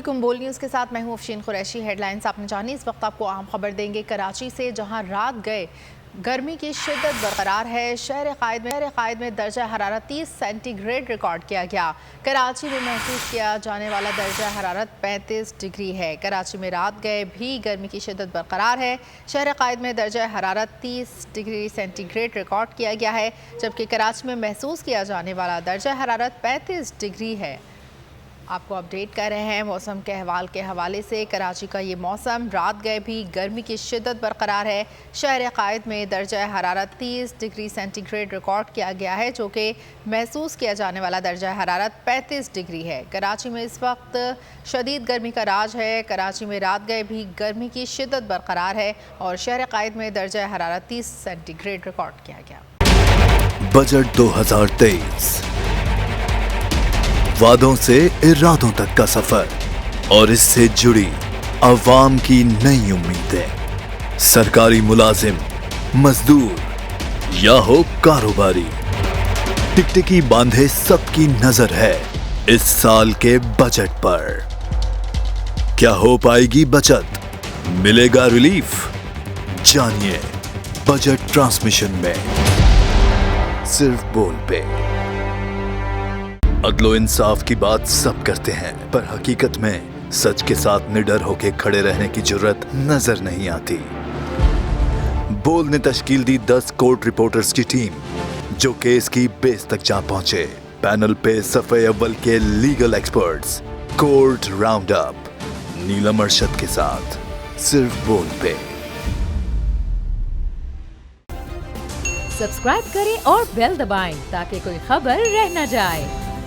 علیکم، بول نیوز کے ساتھ میں ہوں افشین قریشی۔ ہیڈ لائنز آپ نے جانی، اس وقت آپ کو اہم خبر دیں گے۔ کراچی سے جہاں رات گئے گرمی کی شدت برقرار ہے، شہر قائد میں درجہ حرارت 30 سینٹی گریڈ ریکارڈ کیا گیا۔ کراچی میں محسوس کیا جانے والا درجہ حرارت 35 ڈگری ہے۔ کراچی میں رات گئے بھی گرمی کی شدت برقرار ہے، شہر قائد میں درجہ حرارت 30 ڈگری سینٹی گریڈ ریکارڈ کیا گیا ہے، جبکہ کراچی میں محسوس کیا جانے والا درجہ حرارت 35 ڈگری ہے۔ آپ کو اپڈیٹ کر رہے ہیں موسم کے احوال کے حوالے سے۔ کراچی کا یہ موسم رات گئے بھی گرمی کی شدت برقرار ہے، شہر قائد میں درجہ حرارت 30 ڈگری سینٹی گریڈ ریکارڈ کیا گیا ہے، جو کہ محسوس کیا جانے والا درجہ حرارت 35 ڈگری ہے۔ کراچی میں اس وقت شدید گرمی کا راج ہے۔ کراچی میں رات گئے بھی گرمی کی شدت برقرار ہے اور شہر قائد میں درجہ حرارت 30 سینٹی گریڈ ریکارڈ کیا گیا۔ بجٹ 2023 وعدوں سے ارادوں تک کا سفر اور اس سے جڑی عوام کی نئی امیدیں۔ سرکاری ملازم، مزدور یا ہو کاروباری، ٹکٹکی باندھے سب کی نظر ہے اس سال کے بجٹ پر۔ کیا ہو پائے گی بچت؟ ملے گا ریلیف؟ جانیے بجٹ ٹرانسمیشن میں، صرف بول پہ۔ عدل و انصاف کی بات سب کرتے ہیں، پر حقیقت میں سچ کے ساتھ نڈر ہو کے کھڑے رہنے کی جرت نظر نہیں آتی۔ بول نے تشکیل دی 10 کورٹ رپورٹرز کی ٹیم، جو کیس کی بیس تک جا پہنچے۔ پینل پہ صفحے اول کے legal experts. Court round up Neelam Arshad کے ساتھ، صرف بول پہ۔ سبسکرائب کریں اور بیل دبائیں تاکہ کوئی خبر رہ نہ جائے۔